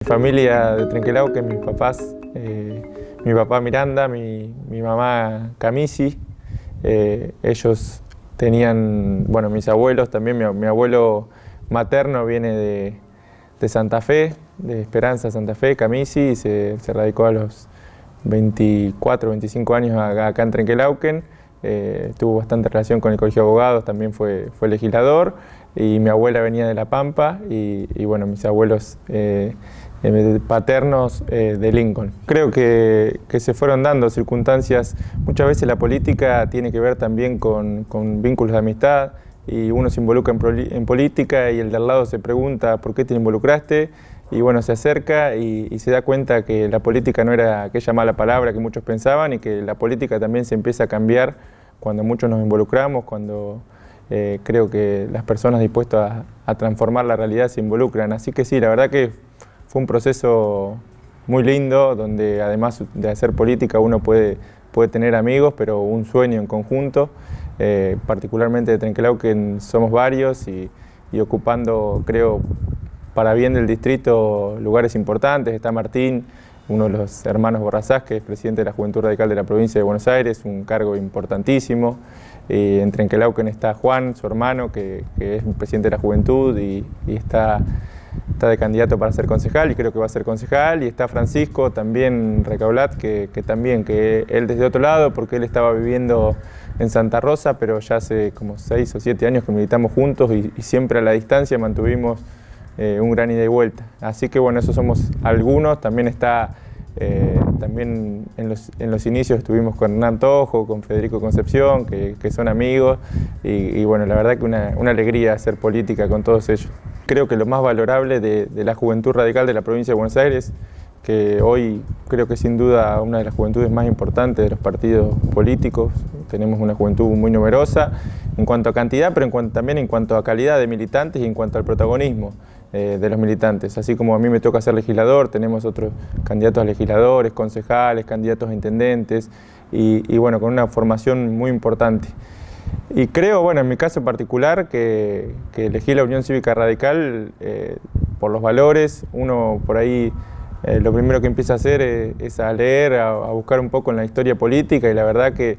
Mi familia de Trenquelauquen, mis papás, mi papá Miranda, mi mamá Camisi, ellos tenían, bueno, mis abuelos también, mi abuelo materno viene de Santa Fe, de Esperanza, Santa Fe, Camisi, y se radicó a los 24, 25 años acá en Trenquelauquen. Tuvo bastante relación con el Colegio de Abogados, también fue legislador, y mi abuela venía de La Pampa, y bueno, mis abuelos paternos de Lincoln. Creo que se fueron dando circunstancias. Muchas veces la política tiene que ver también con vínculos de amistad, y uno se involucra en política y el de al lado se pregunta ¿por qué te involucraste? Y bueno, se acerca y se da cuenta que la política no era aquella mala palabra que muchos pensaban, y que la política también se empieza a cambiar cuando muchos nos involucramos, cuando creo que las personas dispuestas a transformar la realidad se involucran. Así que sí, la verdad que fue un proceso muy lindo, donde además de hacer política uno puede tener amigos, pero un sueño en conjunto. Particularmente de Trenquelauquen somos varios y ocupando, creo, para bien del distrito, lugares importantes. Está Martín, uno de los hermanos Borrazás, que es presidente de la Juventud Radical de la provincia de Buenos Aires, un cargo importantísimo. En Trenquelauquen está Juan, su hermano, que es presidente de la Juventud y está de candidato para ser concejal, y creo que va a ser concejal. Y está Francisco, también Recaulat, que él desde otro lado, porque él estaba viviendo en Santa Rosa, pero ya hace como 6 o 7 años que militamos juntos, y siempre a la distancia mantuvimos un gran ida y vuelta. Así que bueno, esos somos algunos. También está, también en los inicios estuvimos con Hernán Tojo, con Federico Concepción, que son amigos, y bueno, la verdad que una alegría hacer política con todos ellos. Creo que lo más valorable de la Juventud Radical de la provincia de Buenos Aires, que hoy creo que sin duda una de las juventudes más importantes de los partidos políticos. Tenemos una juventud muy numerosa en cuanto a cantidad, pero también en cuanto a calidad de militantes y en cuanto al protagonismo de los militantes. Así como a mí me toca ser legislador, tenemos otros candidatos a legisladores, concejales, candidatos a intendentes, y bueno, con una formación muy importante. Y creo, bueno, en mi caso particular, que elegí la Unión Cívica Radical por los valores. Uno por ahí lo primero que empieza a hacer es a leer, a buscar un poco en la historia política, y la verdad que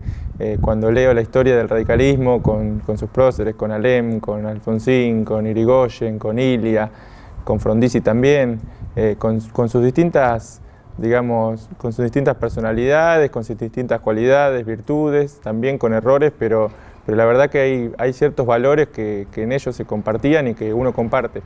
cuando leo la historia del radicalismo con sus próceres, con Alem, con Alfonsín, con Irigoyen, con Ilia, con Frondizi también, con sus distintas, digamos, con sus distintas personalidades, con sus distintas cualidades, virtudes, también con errores, pero la verdad que hay ciertos valores que en ellos se compartían y que uno comparte.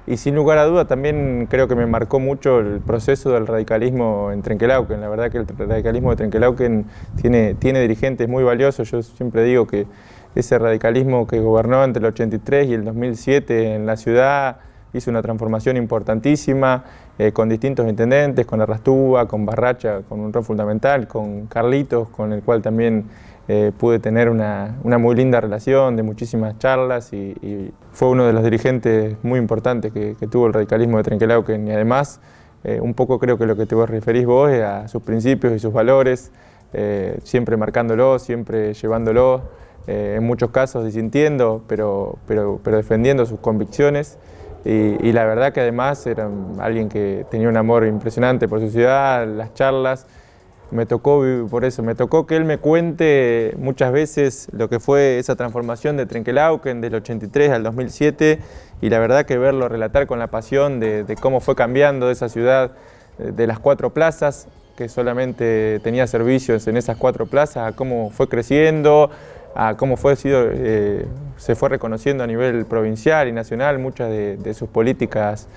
Y sin lugar a duda también creo que me marcó mucho el proceso del radicalismo en Trenquelauquen. La verdad que el radicalismo de Trenquelauquen tiene dirigentes muy valiosos. Yo siempre digo que ese radicalismo que gobernó entre el 83 y el 2007 en la ciudad hizo una transformación importantísima, con distintos intendentes, con Arrastúa, con Barracha, con un rol fundamental, con Carlitos, con el cual también pude tener una muy linda relación, de muchísimas charlas, y fue uno de los dirigentes muy importantes que tuvo el radicalismo de Trenquelauquen. Y además, un poco creo que lo que te referís vos es a sus principios y sus valores, siempre marcándolos, siempre llevándolos, en muchos casos disintiendo, pero defendiendo sus convicciones. Y la verdad que además era alguien que tenía un amor impresionante por su ciudad, las charlas. Me tocó que él me cuente muchas veces lo que fue esa transformación de Trenquelauquen del 83 al 2007, y la verdad que verlo relatar con la pasión de cómo fue cambiando esa ciudad, de las 4 plazas, que solamente tenía servicios en esas 4 plazas, a cómo fue creciendo, a cómo se fue reconociendo a nivel provincial y nacional muchas de sus políticas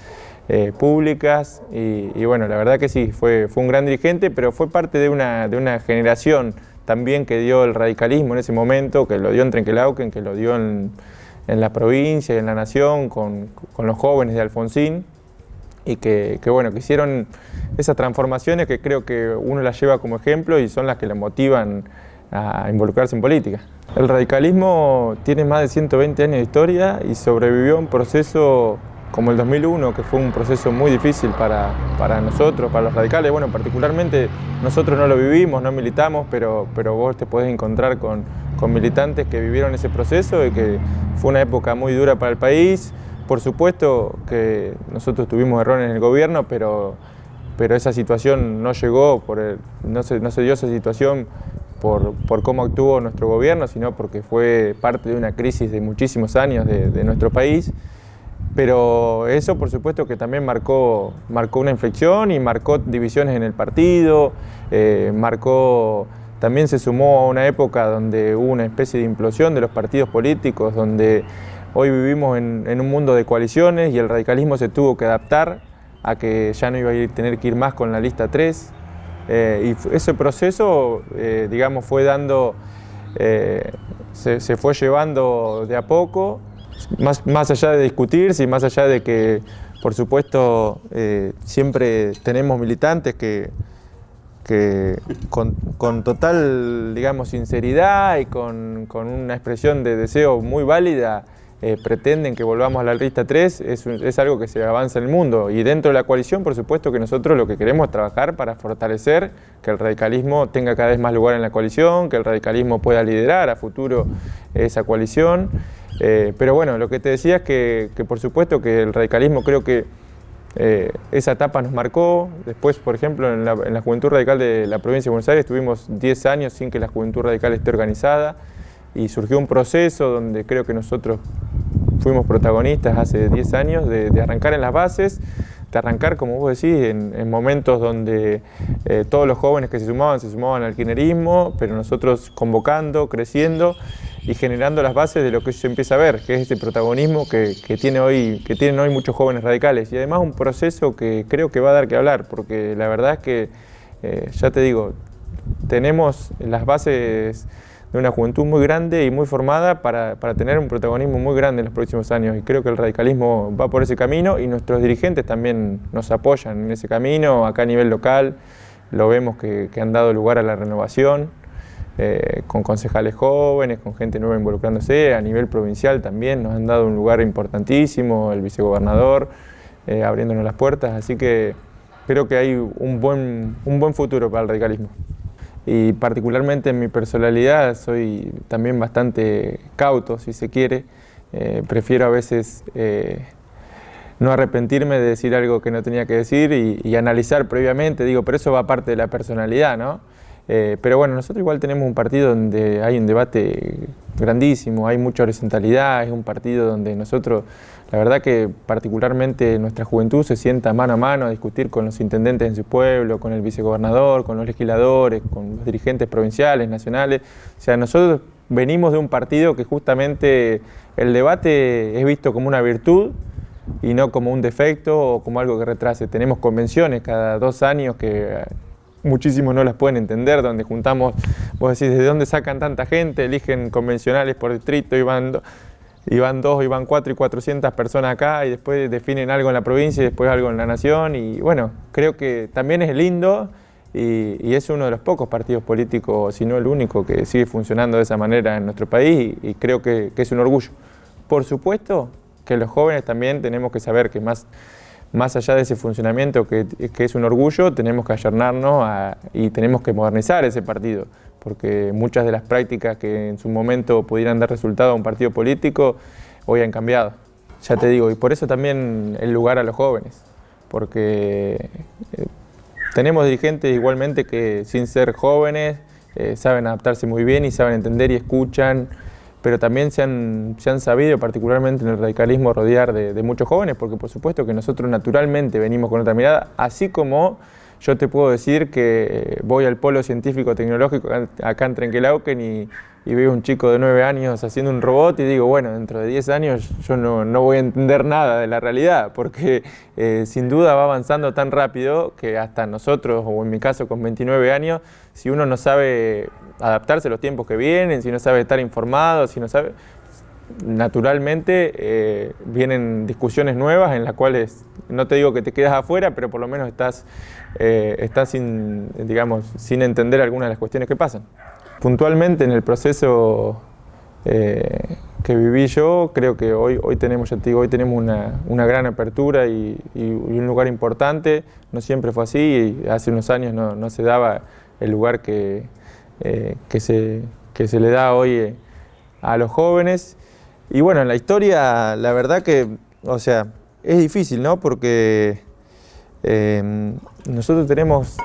públicas, y bueno, la verdad que sí, fue un gran dirigente, pero fue parte de una generación también que dio el radicalismo en ese momento, que lo dio en Trenquelauquen, que lo dio en la provincia y en la nación, con los jóvenes de Alfonsín, y que bueno, que hicieron esas transformaciones que creo que uno las lleva como ejemplo y son las que le motivan a involucrarse en política. El radicalismo tiene más de 120 años de historia y sobrevivió a un proceso como el 2001, que fue un proceso muy difícil para nosotros, para los radicales. Bueno, particularmente nosotros no lo vivimos, no militamos, pero vos te podés encontrar con militantes que vivieron ese proceso, y que fue una época muy dura para el país, por supuesto que nosotros tuvimos errores en el gobierno, pero esa situación no llegó, no se dio esa situación por cómo actuó nuestro gobierno, sino porque fue parte de una crisis de muchísimos años de nuestro país. Pero eso, por supuesto, que también marcó una inflexión y marcó divisiones en el partido, también se sumó a una época donde hubo una especie de implosión de los partidos políticos, donde hoy vivimos en un mundo de coaliciones y el radicalismo se tuvo que adaptar a que ya no iba a tener que ir más con la lista 3. Y ese proceso, digamos, se fue llevando de a poco, más allá de discutirse y más allá de que, por supuesto, siempre tenemos militantes que con total, digamos, sinceridad y con una expresión de deseo muy válida, pretenden que volvamos a la lista 3, es algo que se avanza en el mundo. Y dentro de la coalición, por supuesto que nosotros lo que queremos es trabajar para fortalecer que el radicalismo tenga cada vez más lugar en la coalición, que el radicalismo pueda liderar a futuro esa coalición. Pero bueno, lo que te decía es que por supuesto que el radicalismo, creo que esa etapa nos marcó. Después, por ejemplo, en la Juventud Radical de la provincia de Buenos Aires estuvimos 10 años sin que la Juventud Radical esté organizada, y surgió un proceso donde creo que nosotros fuimos protagonistas hace 10 años de arrancar en las bases, de arrancar, como vos decís, en momentos donde todos los jóvenes que se sumaban al kirchnerismo, pero nosotros convocando, creciendo y generando las bases de lo que se empieza a ver, que es este protagonismo que tienen hoy muchos jóvenes radicales. Y además un proceso que creo que va a dar que hablar, porque la verdad es que, ya te digo, tenemos las bases de una juventud muy grande y muy formada para tener un protagonismo muy grande en los próximos años, y creo que el radicalismo va por ese camino y nuestros dirigentes también nos apoyan en ese camino. Acá a nivel local lo vemos que han dado lugar a la renovación, con concejales jóvenes, con gente nueva involucrándose. A nivel provincial también nos han dado un lugar importantísimo, el vicegobernador abriéndonos las puertas, así que creo que hay un buen futuro para el radicalismo. Y particularmente en mi personalidad soy también bastante cauto, si se quiere. Prefiero a veces no arrepentirme de decir algo que no tenía que decir y analizar previamente, pero eso va parte de la personalidad, ¿no? Pero bueno, nosotros igual tenemos un partido donde hay un debate grandísimo, hay mucha horizontalidad, es un partido donde nosotros, la verdad que particularmente nuestra juventud se sienta mano a mano a discutir con los intendentes en su pueblo, con el vicegobernador, con los legisladores, con los dirigentes provinciales, nacionales. O sea, nosotros venimos de un partido que justamente el debate es visto como una virtud y no como un defecto o como algo que retrase. Tenemos convenciones cada 2 años que muchísimos no las pueden entender, donde juntamos, vos decís, ¿de dónde sacan tanta gente? Eligen convencionales por distrito y van 2, y van 4 y 400 personas acá, y después definen algo en la provincia y después algo en la nación. Y bueno, creo que también es lindo y es uno de los pocos partidos políticos, si no el único, que sigue funcionando de esa manera en nuestro país, y creo que es un orgullo. Por supuesto que los jóvenes también tenemos que saber que más allá de ese funcionamiento que es un orgullo, tenemos que ayornarnos y tenemos que modernizar ese partido, porque muchas de las prácticas que en su momento pudieran dar resultado a un partido político, hoy han cambiado. Ya te digo, y por eso también el lugar a los jóvenes, porque tenemos dirigentes igualmente que sin ser jóvenes saben adaptarse muy bien y saben entender y escuchan, pero también se han sabido, particularmente en el radicalismo, rodear de muchos jóvenes, porque por supuesto que nosotros naturalmente venimos con otra mirada, así como yo te puedo decir que voy al polo científico-tecnológico acá en Trenquelauquen y veo un chico de 9 años haciendo un robot y digo, bueno, dentro de 10 años yo no voy a entender nada de la realidad, porque sin duda va avanzando tan rápido que hasta nosotros, o en mi caso con 29 años, si uno no sabe adaptarse a los tiempos que vienen, si no sabe estar informado, si no sabe, naturalmente vienen discusiones nuevas en las cuales, no te digo que te quedas afuera, pero por lo menos estás sin entender algunas de las cuestiones que pasan. Puntualmente en el proceso que viví yo, creo que hoy tenemos, ya te digo, hoy tenemos una gran apertura y un lugar importante. No siempre fue así, y hace unos años no se daba el lugar que se le da hoy a los jóvenes. Y bueno, en la historia, la verdad que o sea, es difícil, ¿no? Porque nosotros tenemos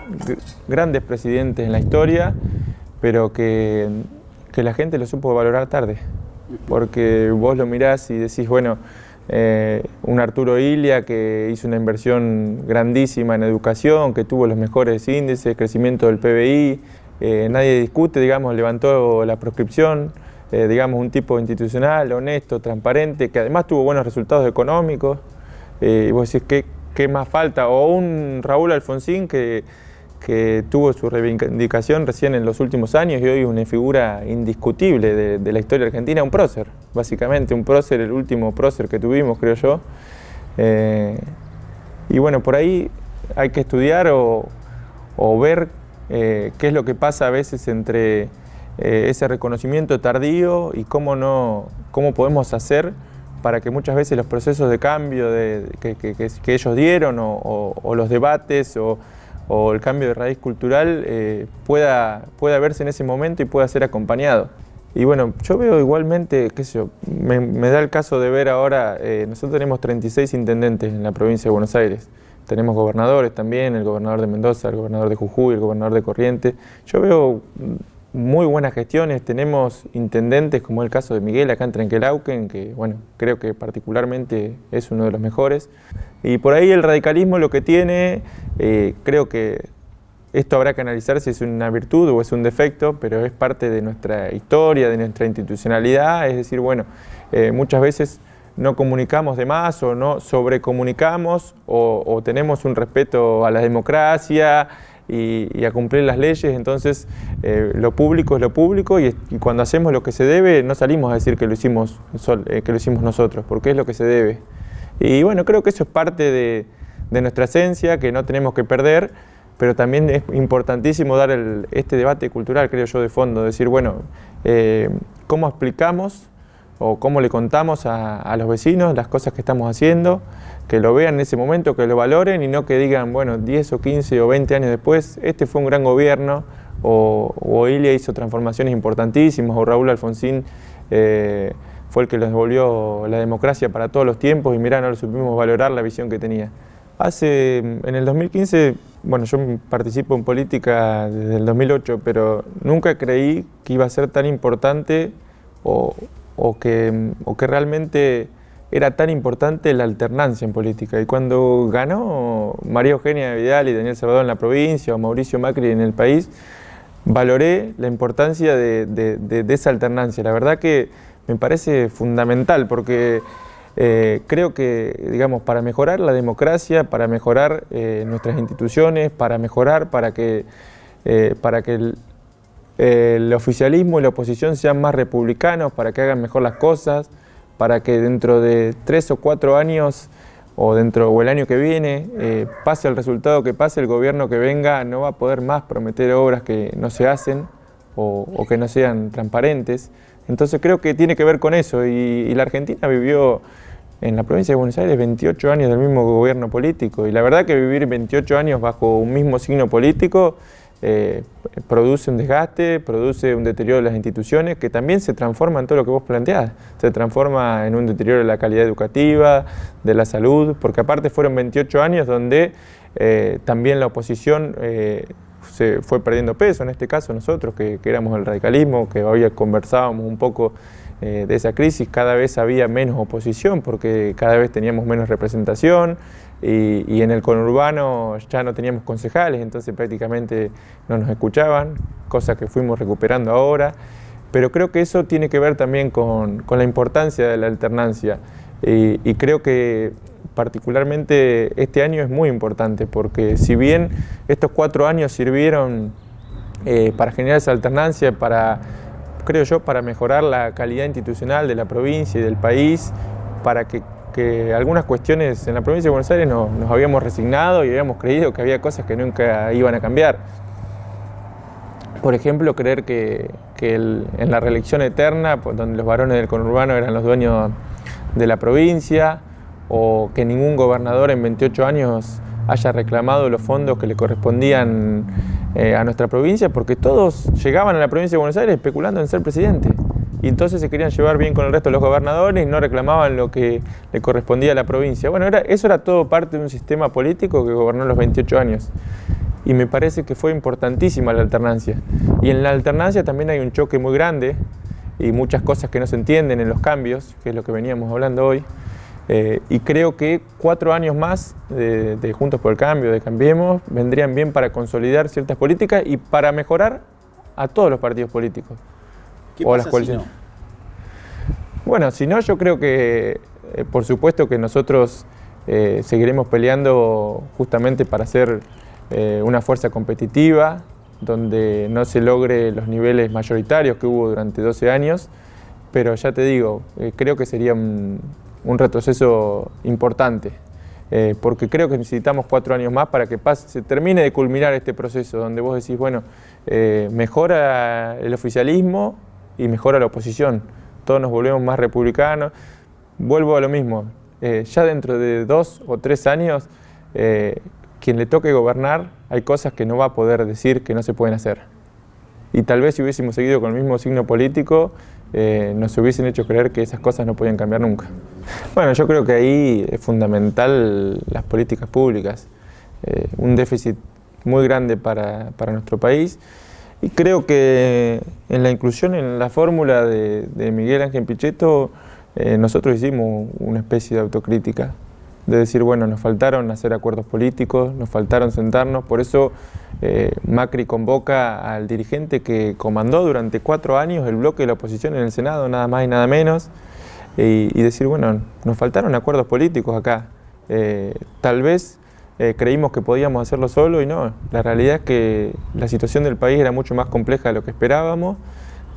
grandes presidentes en la historia, pero que la gente lo supo valorar tarde. Porque vos lo mirás y decís, bueno, un Arturo Illia que hizo una inversión grandísima en educación, que tuvo los mejores índices, crecimiento del PBI, nadie discute, digamos, levantó la proscripción, digamos, un tipo institucional, honesto, transparente, que además tuvo buenos resultados económicos. Y vos decís, ¿qué más falta? O un Raúl Alfonsín que tuvo su reivindicación recién en los últimos años y hoy es una figura indiscutible de la historia argentina, un prócer, básicamente, un prócer, el último prócer que tuvimos, creo yo. Y bueno, por ahí hay que estudiar o ver qué es lo que pasa a veces entre ese reconocimiento tardío y cómo podemos hacer para que muchas veces los procesos de cambio que ellos dieron o los debates o el cambio de raíz cultural pueda verse en ese momento y pueda ser acompañado. Y bueno, yo veo igualmente, qué sé yo, me da el caso de ver ahora, nosotros tenemos 36 intendentes en la provincia de Buenos Aires. Tenemos gobernadores también, el gobernador de Mendoza, el gobernador de Jujuy, el gobernador de Corrientes. Yo veo muy buenas gestiones, tenemos intendentes como el caso de Miguel acá en Trenquelauquen, que bueno, creo que particularmente es uno de los mejores. Y por ahí el radicalismo lo que tiene, creo que esto habrá que analizar si es una virtud o es un defecto, pero es parte de nuestra historia, de nuestra institucionalidad, es decir, bueno, muchas veces no comunicamos de más o no sobrecomunicamos o tenemos un respeto a la democracia y a cumplir las leyes, entonces lo público es lo público y cuando hacemos lo que se debe no salimos a decir que lo hicimos nosotros, porque es lo que se debe. Y bueno, creo que eso es parte de nuestra esencia, que no tenemos que perder, pero también es importantísimo dar este debate cultural, creo yo, de fondo, decir, bueno, ¿cómo explicamos o cómo le contamos a los vecinos las cosas que estamos haciendo, que lo vean en ese momento, que lo valoren y no que digan, bueno, 10 o 15 o 20 años después, este fue un gran gobierno, o Illia hizo transformaciones importantísimas, o Raúl Alfonsín fue el que les devolvió la democracia para todos los tiempos y mirá, no lo supimos valorar la visión que tenía. En el 2015, bueno, yo participo en política desde el 2008, pero nunca creí que iba a ser tan importante o que realmente era tan importante la alternancia en política. Y cuando ganó María Eugenia Vidal y Daniel Salvador en la provincia o Mauricio Macri en el país, valoré la importancia de esa alternancia. La verdad que me parece fundamental porque creo que, digamos, para mejorar la democracia, para mejorar nuestras instituciones, para que el oficialismo y la oposición sean más republicanos, para que hagan mejor las cosas, para que dentro de 3 o 4 años o el año que viene, pase el resultado que pase, el gobierno que venga no va a poder más prometer obras que no se hacen o que no sean transparentes. Entonces creo que tiene que ver con eso y la Argentina vivió en la provincia de Buenos Aires 28 años del mismo gobierno político y la verdad que vivir 28 años bajo un mismo signo político produce un desgaste, produce un deterioro de las instituciones que también se transforma en todo lo que vos planteás. Se transforma en un deterioro de la calidad educativa, de la salud, porque aparte fueron 28 años donde también la oposición se fue perdiendo peso, en este caso nosotros que éramos el radicalismo, que hoy conversábamos un poco de esa crisis, cada vez había menos oposición porque cada vez teníamos menos representación y en el conurbano ya no teníamos concejales, entonces prácticamente no nos escuchaban, cosa que fuimos recuperando ahora, pero creo que eso tiene que ver también con la importancia de la alternancia y creo que particularmente este año es muy importante porque si bien estos 4 años sirvieron para generar esa alternancia, creo yo, para mejorar la calidad institucional de la provincia y del país, para que algunas cuestiones en la provincia de Buenos Aires nos habíamos resignado y habíamos creído que había cosas que nunca iban a cambiar. Por ejemplo, creer que en la reelección eterna, donde los varones del conurbano eran los dueños de la provincia, o que ningún gobernador en 28 años haya reclamado los fondos que le correspondían a nuestra provincia, porque todos llegaban a la provincia de Buenos Aires especulando en ser presidente. y entonces se querían llevar bien con el resto de los gobernadores y no reclamaban lo que le correspondía a la provincia. Bueno, eso era todo parte de un sistema político que gobernó los 28 años. Y me parece que fue importantísima la alternancia. Y en la alternancia también hay un choque muy grande y muchas cosas que no se entienden en los cambios, que es lo que veníamos hablando hoy. Y creo que 4 años más de Juntos por el Cambio, de Cambiemos, vendrían bien para consolidar ciertas políticas y para mejorar a todos los partidos políticos. ¿Qué pasa si no? Bueno, si no, yo creo que, por supuesto que nosotros seguiremos peleando justamente para ser una fuerza competitiva, donde no se logre los niveles mayoritarios que hubo durante 12 años, pero ya te digo, creo que sería un retroceso importante, porque creo que necesitamos 4 años más para que se termine de culminar este proceso, donde vos decís, bueno, mejora el oficialismo y mejora la oposición, todos nos volvemos más republicanos. Vuelvo a lo mismo, ya dentro de 2 o 3 años, quien le toque gobernar, hay cosas que no va a poder decir que no se pueden hacer. Y tal vez si hubiésemos seguido con el mismo signo político, nos hubiesen hecho creer que esas cosas no podían cambiar nunca. Bueno, yo creo que ahí es fundamental las políticas públicas, un déficit muy grande para nuestro país, y creo que en la inclusión en la fórmula de Miguel Ángel Pichetto, nosotros hicimos una especie de autocrítica, de decir, bueno, nos faltaron hacer acuerdos políticos, nos faltaron sentarnos, por eso Macri convoca al dirigente que comandó durante 4 años el bloque de la oposición en el Senado, nada más y nada menos, y decir, bueno, nos faltaron acuerdos políticos acá. Tal vez creímos que podíamos hacerlo solo y no, la realidad es que la situación del país era mucho más compleja de lo que esperábamos,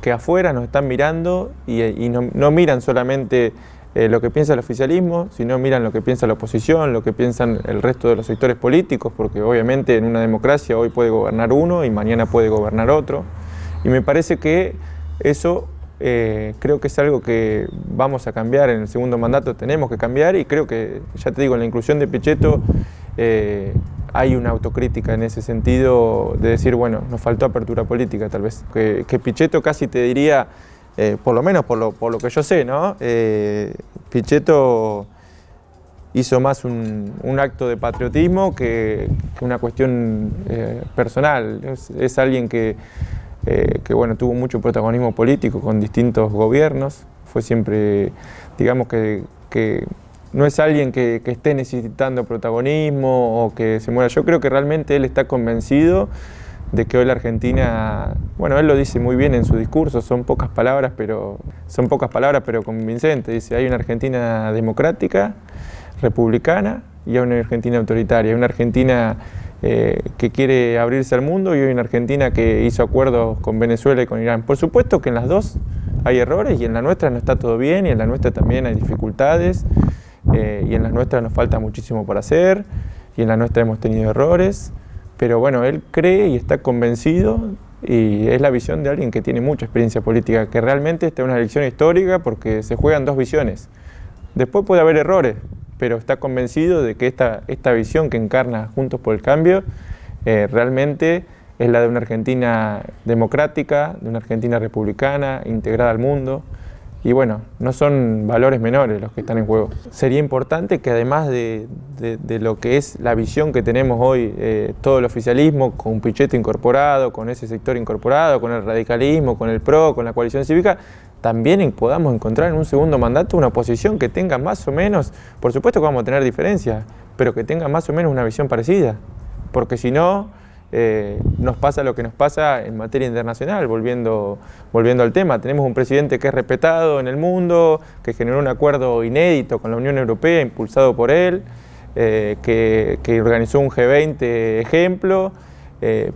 que afuera nos están mirando y no miran solamente lo que piensa el oficialismo, sino miran lo que piensa la oposición, lo que piensan el resto de los sectores políticos, porque obviamente en una democracia hoy puede gobernar uno y mañana puede gobernar otro. Y me parece que eso creo que es algo que vamos a cambiar en el segundo mandato, tenemos que cambiar, y creo que, ya te digo, en la inclusión de Pichetto hay una autocrítica en ese sentido de decir, bueno, nos faltó apertura política tal vez. Que Pichetto casi te diría, por lo menos por lo que yo sé, ¿no? Pichetto hizo más un acto de patriotismo que una cuestión personal. Es alguien que bueno, tuvo mucho protagonismo político con distintos gobiernos. Fue siempre, digamos que no es alguien que esté necesitando protagonismo o que se muera. Yo creo que realmente él está convencido de que hoy la Argentina, bueno, él lo dice muy bien en su discurso, son pocas palabras pero convincentes. Dice, hay una Argentina democrática, republicana, y hay una Argentina autoritaria, hay una Argentina que quiere abrirse al mundo, y hay una Argentina que hizo acuerdos con Venezuela y con Irán. Por supuesto que en las dos hay errores, y en la nuestra no está todo bien, y en la nuestra también hay dificultades, y en la nuestra nos falta muchísimo por hacer, y en la nuestra hemos tenido errores. Pero bueno, él cree y está convencido, y es la visión de alguien que tiene mucha experiencia política, que realmente esta es una elección histórica porque se juegan 2 visiones. Después puede haber errores, pero está convencido de que esta visión que encarna Juntos por el Cambio realmente es la de una Argentina democrática, de una Argentina republicana, integrada al mundo. Y bueno, no son valores menores los que están en juego. Sería importante que además de lo que es la visión que tenemos hoy, todo el oficialismo, con Pichetto incorporado, con ese sector incorporado, con el radicalismo, con el PRO, con la coalición cívica, también podamos encontrar en un segundo mandato una oposición que tenga más o menos, por supuesto que vamos a tener diferencias, pero que tenga más o menos una visión parecida. Porque si no, nos pasa lo que nos pasa en materia internacional, volviendo al tema. Tenemos un presidente que es respetado en el mundo, que generó un acuerdo inédito con la Unión Europea, impulsado por él, que organizó un G20 ejemplo,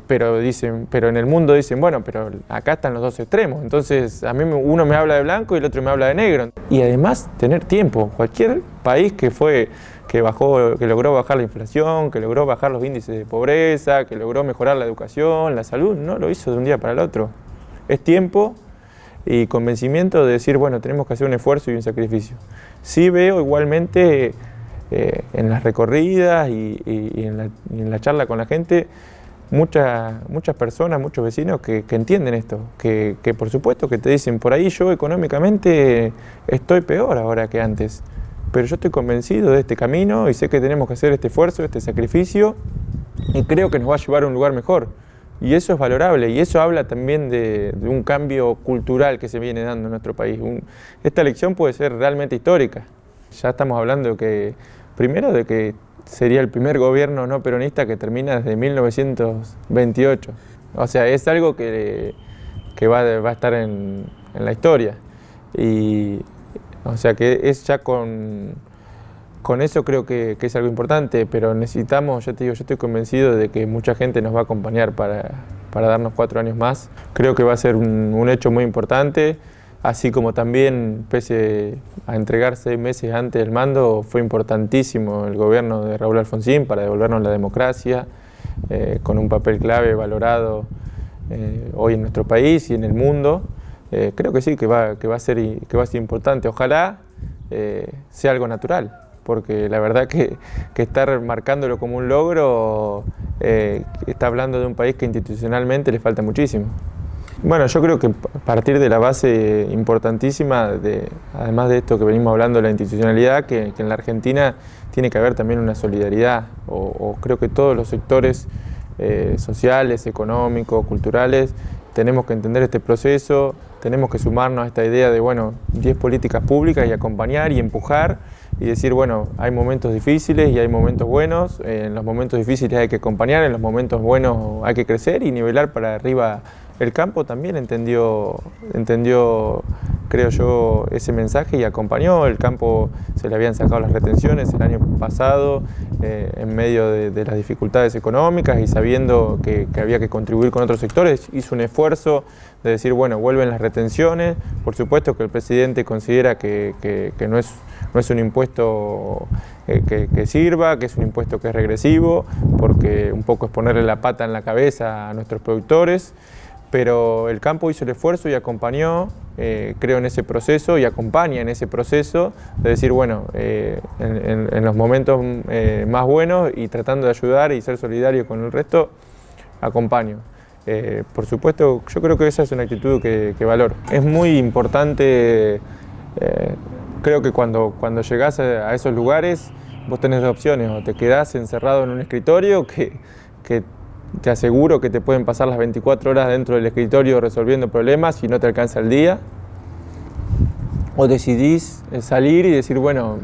pero en el mundo dicen, bueno, pero acá están los dos extremos, entonces a mí uno me habla de blanco y el otro me habla de negro. Y además tener tiempo. Cualquier país que logró bajar la inflación, que logró bajar los índices de pobreza, que logró mejorar la educación, la salud, no lo hizo de un día para el otro. Es tiempo y convencimiento de decir, bueno, tenemos que hacer un esfuerzo y un sacrificio. Sí veo igualmente en las recorridas y en la charla con la gente, muchas personas, muchos vecinos que entienden esto, que por supuesto que te dicen, por ahí yo económicamente estoy peor ahora que antes, pero yo estoy convencido de este camino y sé que tenemos que hacer este esfuerzo, este sacrificio, y creo que nos va a llevar a un lugar mejor. Y eso es valorable, y eso habla también de un cambio cultural que se viene dando en nuestro país. Esta elección puede ser realmente histórica. Ya estamos hablando de que, primero, de que sería el primer gobierno no peronista que termina desde 1928. O sea, es algo que va a estar en la historia. Y, o sea, que es ya con eso creo que es algo importante, pero necesitamos, ya te digo, yo estoy convencido de que mucha gente nos va a acompañar para darnos 4 años más. Creo que va a ser un hecho muy importante, así como también, pese a entregar 6 meses antes del mando, fue importantísimo el gobierno de Raúl Alfonsín para devolvernos la democracia, con un papel clave valorado hoy en nuestro país y en el mundo. Creo que sí, que va a ser importante. Ojalá sea algo natural, porque la verdad que estar marcándolo como un logro está hablando de un país que institucionalmente le falta muchísimo. Bueno, yo creo que partir de la base importantísima, además de esto que venimos hablando de la institucionalidad, que en la Argentina tiene que haber también una solidaridad, o creo que todos los sectores sociales, económicos, culturales, tenemos que entender este proceso, tenemos que sumarnos a esta idea de, bueno, 10 políticas públicas y acompañar y empujar y decir, bueno, hay momentos difíciles y hay momentos buenos, en los momentos difíciles hay que acompañar, en los momentos buenos hay que crecer y nivelar para arriba. El campo también entendió, creo yo, ese mensaje y acompañó. El campo se le habían sacado las retenciones el año pasado en medio de las dificultades económicas y sabiendo que había que contribuir con otros sectores, hizo un esfuerzo de decir, bueno, vuelven las retenciones. Por supuesto que el presidente considera que no es un impuesto que sirva, que es un impuesto que es regresivo, porque un poco es ponerle la pata en la cabeza a nuestros productores. Pero el campo hizo el esfuerzo y acompañó, creo, en ese proceso y acompaña en ese proceso de decir, bueno, en los momentos más buenos y tratando de ayudar y ser solidario con el resto, acompaño. Por supuesto, yo creo que esa es una actitud que valoro. Es muy importante, creo que cuando llegás a esos lugares, vos tenés 2 opciones, o te quedás encerrado en un escritorio que te aseguro que te pueden pasar las 24 horas dentro del escritorio resolviendo problemas y no te alcanza el día. O decidís salir y decir, bueno,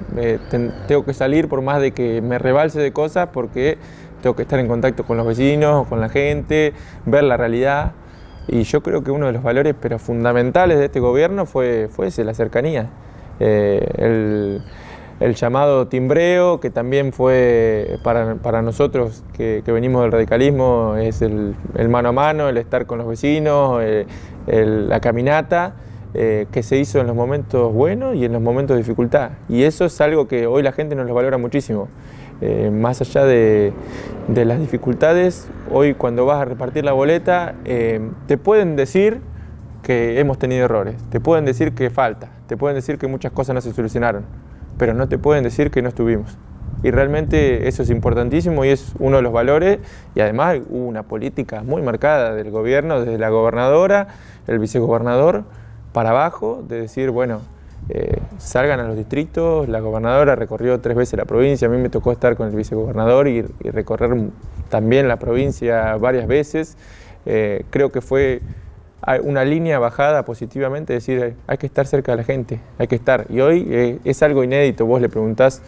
tengo que salir por más de que me rebalse de cosas porque tengo que estar en contacto con los vecinos, con la gente, ver la realidad. Y yo creo que uno de los valores pero fundamentales de este gobierno fue ese, la cercanía. El llamado timbreo, que también fue para nosotros que venimos del radicalismo, es el mano a mano, el estar con los vecinos, la caminata, que se hizo en los momentos buenos y en los momentos de dificultad. Y eso es algo que hoy la gente nos lo valora muchísimo. Más allá de las dificultades, hoy cuando vas a repartir la boleta, te pueden decir que hemos tenido errores, te pueden decir que falta, te pueden decir que muchas cosas no se solucionaron, pero no te pueden decir que no estuvimos. Y realmente eso es importantísimo y es uno de los valores, y además hubo una política muy marcada del gobierno, desde la gobernadora, el vicegobernador, para abajo, de decir, bueno, salgan a los distritos. La gobernadora recorrió 3 veces la provincia, a mí me tocó estar con el vicegobernador y recorrer también la provincia varias veces. Creo que fue una línea bajada positivamente, decir, hay que estar cerca de la gente, hay que estar. Y hoy es algo inédito, vos le preguntás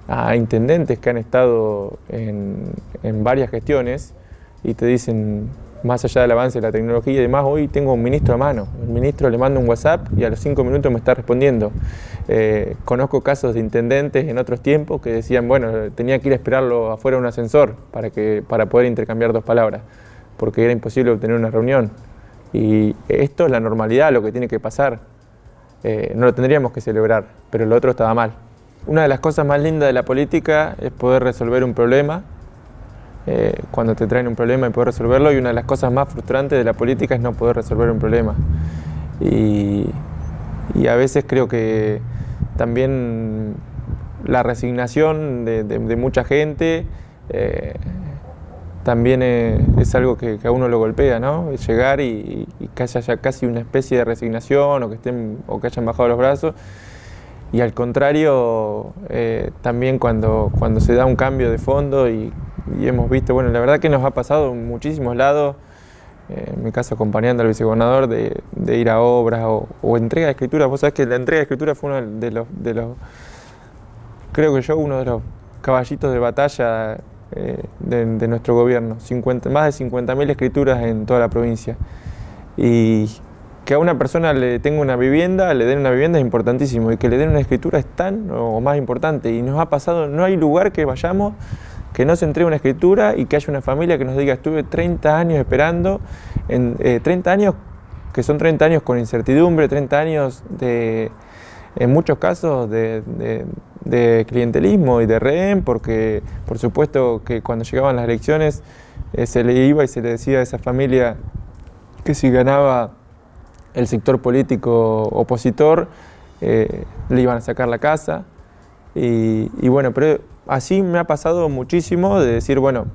a intendentes que han estado en varias gestiones y te dicen, más allá del avance de la tecnología y demás, hoy tengo un ministro a mano. El ministro le manda un WhatsApp y a los 5 minutos me está respondiendo. Conozco casos de intendentes en otros tiempos que decían, bueno, tenía que ir a esperarlo afuera de un ascensor para poder intercambiar 2 palabras, porque era imposible obtener una reunión. Y esto es la normalidad, lo que tiene que pasar. No lo tendríamos que celebrar, pero lo otro estaba mal. Una de las cosas más lindas de la política es poder resolver un problema, cuando te traen un problema y poder resolverlo, y una de las cosas más frustrantes de la política es no poder resolver un problema. Y a veces creo que también la resignación de mucha gente también es algo que a uno lo golpea, ¿no? Llegar y que haya ya casi una especie de resignación o que hayan bajado los brazos. Y al contrario, también cuando se da un cambio de fondo y hemos visto, bueno, la verdad que nos ha pasado en muchísimos lados, en mi caso acompañando al vicegobernador, de ir a obras o entrega de escritura. Vos sabés que la entrega de escritura fue uno de los creo que uno de los caballitos de batalla de nuestro gobierno. Más de 50.000 escrituras en toda la provincia. Y que a una persona le den una vivienda es importantísimo, y que le den una escritura es tan o más importante. Y nos ha pasado, no hay lugar que vayamos que no se entregue una escritura y que haya una familia que nos diga: estuve 30 años esperando, 30 años que son 30 años con incertidumbre, 30 años en muchos casos de clientelismo y de rehén, porque por supuesto que cuando llegaban las elecciones se le iba y se le decía a esa familia que si ganaba el sector político opositor le iban a sacar la casa. Y bueno, pero así me ha pasado muchísimo de decir, bueno,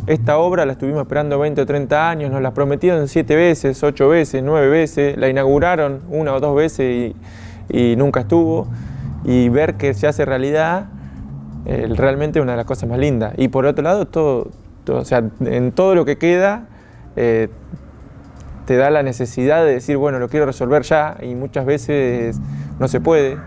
esta obra la estuvimos esperando 20 o 30 años, nos la prometieron 7 veces, 8 veces, 9 veces, la inauguraron 1 o 2 veces y nunca estuvo. Y ver que se hace realidad, realmente es una de las cosas más lindas. Y por otro lado, todo, o sea, en todo lo que queda, te da la necesidad de decir, bueno, lo quiero resolver ya, y muchas veces no se puede,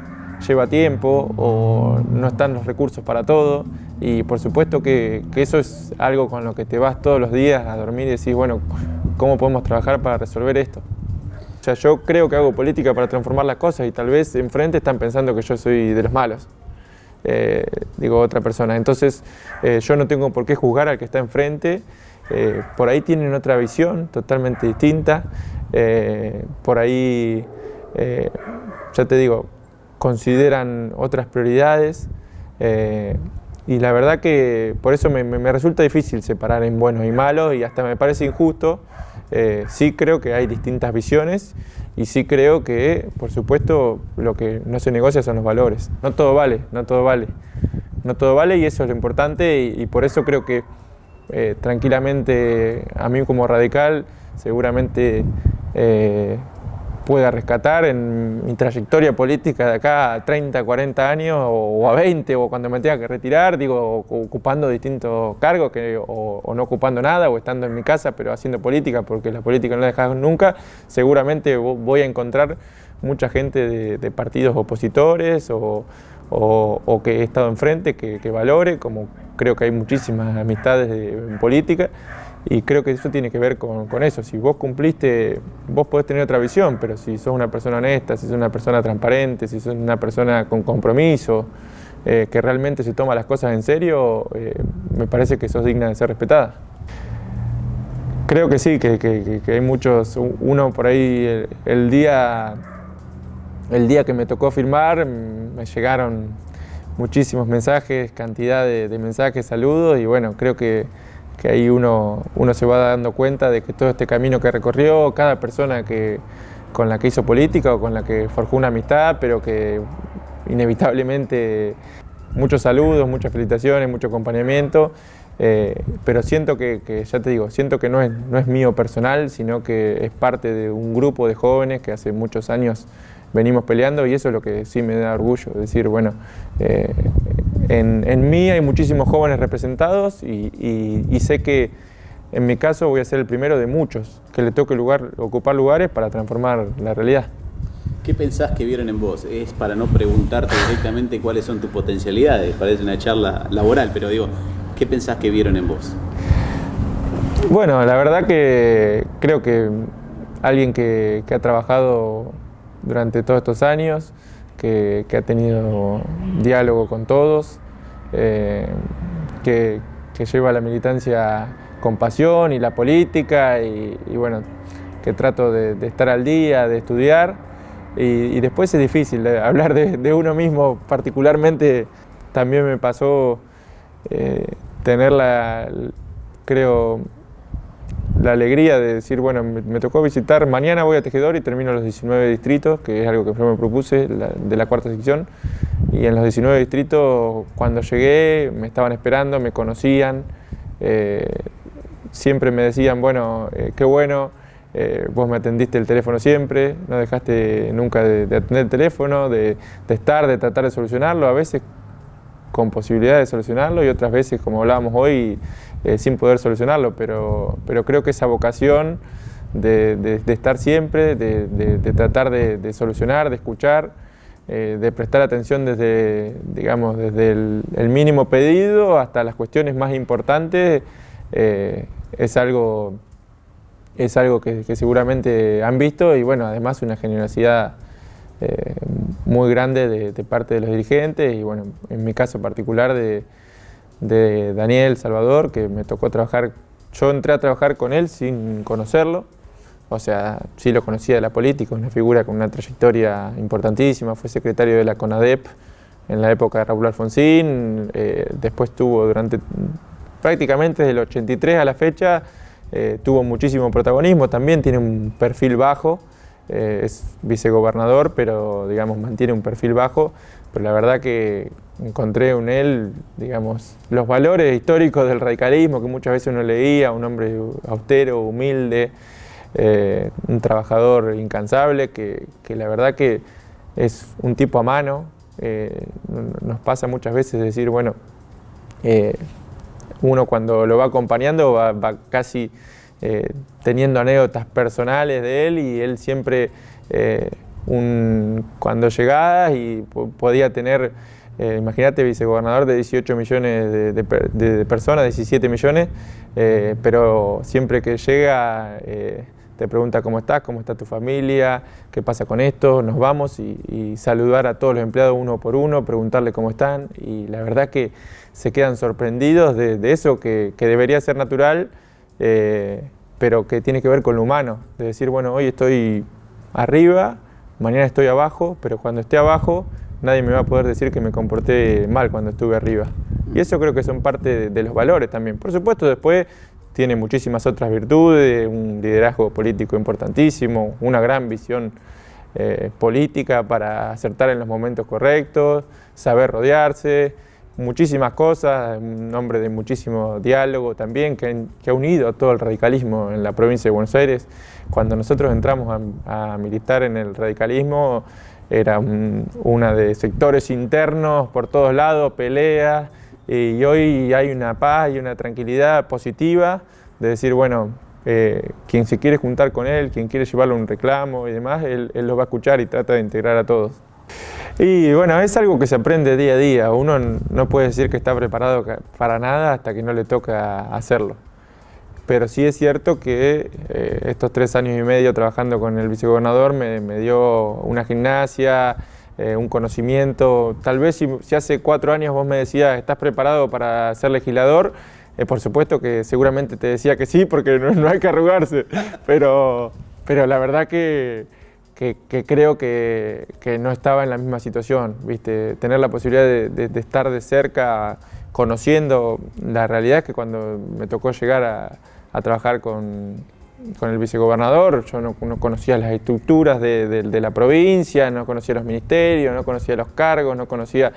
lleva tiempo o no están los recursos para todo. Y por supuesto que eso es algo con lo que te vas todos los días a dormir y decís, bueno, ¿cómo podemos trabajar para resolver esto? O sea, yo creo que hago política para transformar las cosas y tal vez enfrente están pensando que yo soy de los malos, digo otra persona. Entonces yo no tengo por qué juzgar al que está enfrente, por ahí tienen otra visión totalmente distinta, por ahí, ya te digo, consideran otras prioridades, y la verdad que por eso me resulta difícil separar en buenos y malos, y hasta me parece injusto. Sí creo que hay distintas visiones y sí creo que, por supuesto, lo que no se negocia son los valores. No todo vale, no todo vale. No todo vale, y eso es lo importante, y por eso creo que tranquilamente a mí como radical seguramente pueda rescatar en mi trayectoria política de acá a 30, 40 años o a 20, o cuando me tenga que retirar, digo, ocupando distintos cargos o no ocupando nada, o estando en mi casa pero haciendo política, porque la política no la dejas nunca. Seguramente voy a encontrar mucha gente de partidos opositores o que he estado enfrente que valore, como creo que hay muchísimas amistades en política. Y creo que eso tiene que ver con eso. Si vos cumpliste, vos podés tener otra visión, pero si sos una persona honesta, si sos una persona transparente, si sos una persona con compromiso, que realmente se toma las cosas en serio, me parece que sos digna de ser respetada. Creo que sí, que hay muchos. Uno por ahí, el día que me tocó firmar, me llegaron muchísimos mensajes, cantidad de mensajes, saludos, y bueno, creo que ahí uno se va dando cuenta de que todo este camino que recorrió, cada persona con la que hizo política o con la que forjó una amistad, pero que inevitablemente muchos saludos, muchas felicitaciones, mucho acompañamiento, pero siento que, ya te digo, siento que no es mío personal, sino que es parte de un grupo de jóvenes que hace muchos años venimos peleando, y eso es lo que sí me da orgullo, decir, bueno, en mí hay muchísimos jóvenes representados y sé que en mi caso voy a ser el primero de muchos que le toque ocupar lugares para transformar la realidad. ¿Qué pensás que vieron en vos? Es para no preguntarte directamente cuáles son tus potencialidades, parece una charla laboral, pero digo, ¿qué pensás que vieron en vos? Bueno, la verdad que creo que alguien que ha trabajado durante todos estos años, que ha tenido diálogo con todos, que lleva la militancia con pasión y la política, y bueno, que trato de estar al día, de estudiar, y después es difícil hablar de uno mismo. Particularmente también me pasó tener creo, la alegría de decir, bueno, me tocó visitar, mañana voy a Tejedor y termino los 19 distritos, que es algo que yo me propuse, de la cuarta sección, y en los 19 distritos, cuando llegué, me estaban esperando, me conocían, siempre me decían, bueno, qué bueno, vos me atendiste el teléfono siempre, no dejaste nunca de atender el teléfono, de tratar de solucionarlo, a veces con posibilidad de solucionarlo y otras veces, como hablábamos hoy, sin poder solucionarlo, pero creo que esa vocación de estar siempre, de tratar de solucionar, de escuchar, de prestar atención desde, digamos, desde el mínimo pedido hasta las cuestiones más importantes, es algo que seguramente han visto y bueno, además una generosidad muy grande de parte de los dirigentes y bueno, en mi caso particular de Daniel Salvador, que me tocó trabajar, yo entré a trabajar con él sin conocerlo, o sea, sí lo conocía de la política, una figura con una trayectoria importantísima, fue secretario de la CONADEP en la época de Raúl Alfonsín, después tuvo prácticamente desde el 83 a la fecha, tuvo muchísimo protagonismo, también tiene un perfil bajo, es vicegobernador, pero digamos mantiene un perfil bajo, pero la verdad que encontré en él, digamos, los valores históricos del radicalismo que muchas veces uno leía, un hombre austero, humilde, un trabajador incansable, que la verdad que es un tipo a mano. Nos pasa muchas veces decir, bueno, uno cuando lo va acompañando va casi teniendo anécdotas personales de él y él siempre cuando llegaba y podía tener, imagínate, vicegobernador de 18 millones de personas, 17 millones, pero siempre que llega te pregunta cómo está tu familia, qué pasa con esto, nos vamos y saludar a todos los empleados uno por uno, preguntarle cómo están y la verdad que se quedan sorprendidos de eso que debería ser natural, pero que tiene que ver con lo humano, de decir, bueno, hoy estoy arriba, mañana estoy abajo, pero cuando esté abajo nadie me va a poder decir que me comporté mal cuando estuve arriba. Y eso creo que son parte de los valores también. Por supuesto, después tiene muchísimas otras virtudes, un liderazgo político importantísimo, una gran visión política para acertar en los momentos correctos, saber rodearse, muchísimas cosas, un hombre de muchísimo diálogo también, que ha unido a todo el radicalismo en la provincia de Buenos Aires. Cuando nosotros entramos a militar en el radicalismo, era una de sectores internos por todos lados, peleas, y hoy hay una paz y una tranquilidad positiva de decir, bueno, quien se quiere juntar con él, quien quiere llevarle un reclamo y demás, él lo va a escuchar y trata de integrar a todos. Y bueno, es algo que se aprende día a día, uno no puede decir que está preparado para nada hasta que no le toca hacerlo. Pero sí es cierto que estos 3 años y medio trabajando con el vicegobernador me dio una gimnasia, un conocimiento. Tal vez si hace 4 años vos me decías, ¿estás preparado para ser legislador? Por supuesto que seguramente te decía que sí, porque no hay que arrugarse. Pero la verdad que creo que no estaba en la misma situación, ¿viste? Tener la posibilidad de estar de cerca, conociendo. La realidad es que cuando me tocó llegar a trabajar con el vicegobernador, yo no conocía las estructuras de la provincia, no conocía los ministerios, no conocía los cargos, no conocía...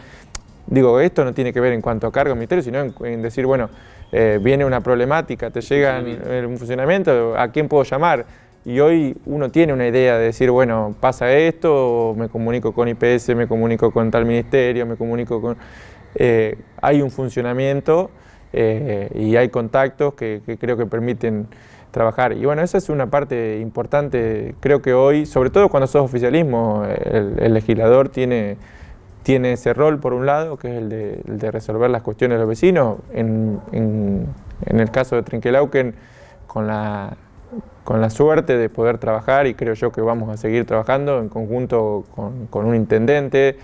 Digo, esto no tiene que ver en cuanto a cargos, ministerios, sino en decir, bueno, viene una problemática, te llega un funcionamiento, ¿a quién puedo llamar? Y hoy uno tiene una idea de decir, bueno, pasa esto, me comunico con IPS, me comunico con tal ministerio, me comunico con... hay un funcionamiento y hay contactos que creo que permiten trabajar. Y bueno, esa es una parte importante. Creo que hoy, sobre todo cuando sos oficialismo, el legislador tiene ese rol por un lado, que es el de resolver las cuestiones de los vecinos. En el caso de Trenquelauquen, con la suerte de poder trabajar, y creo yo que vamos a seguir trabajando en conjunto con un intendente,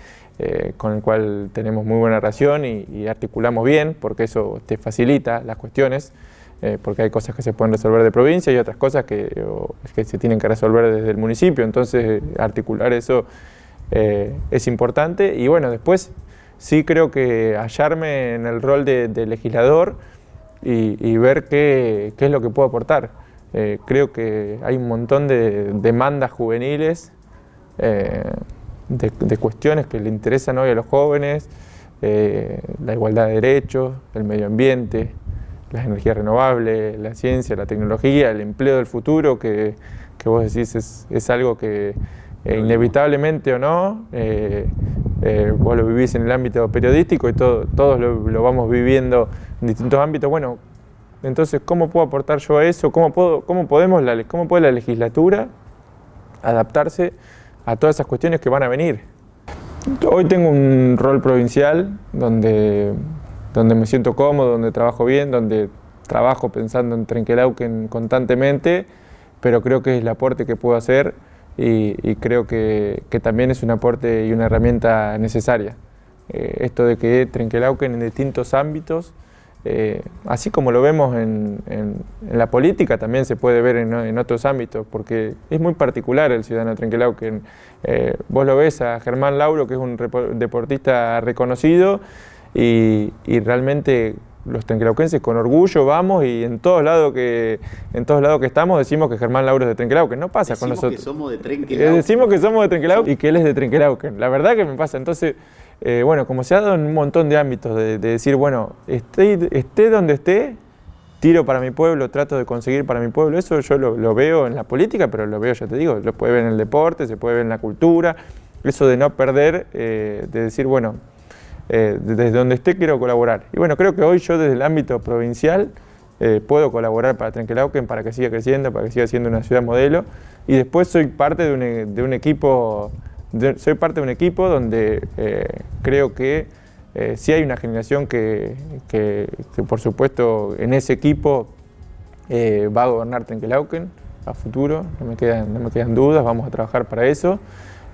con el cual tenemos muy buena relación y articulamos bien, porque eso te facilita las cuestiones, porque hay cosas que se pueden resolver de provincia y otras cosas que se tienen que resolver desde el municipio, entonces articular eso es importante. Y bueno, después sí creo que hallarme en el rol de legislador y ver qué es lo que puedo aportar. Creo que hay un montón de demandas juveniles, de cuestiones que le interesan hoy a los jóvenes, la igualdad de derechos, el medio ambiente, las energías renovables, la ciencia, la tecnología, el empleo del futuro, que vos decís es algo que inevitablemente o no, vos lo vivís en el ámbito periodístico y todos lo vamos viviendo en distintos ámbitos. Bueno, entonces, ¿cómo puedo aportar yo a eso? ¿Cómo puede la legislatura adaptarse a todas esas cuestiones que van a venir? Hoy tengo un rol provincial donde me siento cómodo, donde trabajo bien, donde trabajo pensando en Trenquelauquen constantemente, pero creo que es el aporte que puedo hacer y creo que también es un aporte y una herramienta necesaria. Esto de que Trenquelauquen en distintos ámbitos, así como lo vemos en la política, también se puede ver en otros ámbitos, porque es muy particular el ciudadano de Trenquelauquen. Vos lo ves a Germán Lauro, que es un deportista reconocido, y realmente los trenquelauquenses con orgullo vamos y en todos lados que estamos decimos que Germán Lauro es de Trenquelauquen. No pasa con nosotros. Decimos que somos de Trenquelauquen. Decimos que somos de Trenquelauquen y que él es de Trenquelauquen. La verdad que me pasa. Entonces, bueno, como se ha dado en un montón de ámbitos de decir, bueno, esté donde esté, tiro para mi pueblo, trato de conseguir para mi pueblo. Eso yo lo veo en la política, pero lo veo, ya te digo, lo puede ver en el deporte, se puede ver en la cultura. Eso de no perder, de decir, bueno, desde donde esté quiero colaborar. Y bueno, creo que hoy yo desde el ámbito provincial puedo colaborar para Trenquelauquen, para que siga creciendo, para que siga siendo una ciudad modelo. Y después soy parte de un equipo donde creo que sí hay una generación que por supuesto en ese equipo va a gobernar Trenquelauquen a futuro, no me quedan dudas, vamos a trabajar para eso.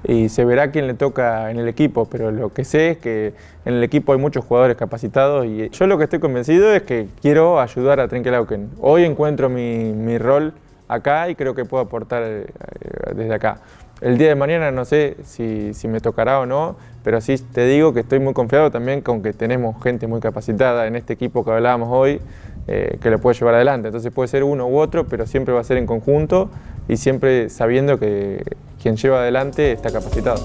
Y se verá quién le toca en el equipo, pero lo que sé es que en el equipo hay muchos jugadores capacitados y yo lo que estoy convencido es que quiero ayudar a Trenquelauquen. Hoy encuentro mi rol acá y creo que puedo aportar desde acá. El día de mañana no sé si me tocará o no, pero sí te digo que estoy muy confiado también con que tenemos gente muy capacitada en este equipo que hablábamos hoy, que lo puede llevar adelante. Entonces puede ser uno u otro, pero siempre va a ser en conjunto y siempre sabiendo que quien lleva adelante está capacitado.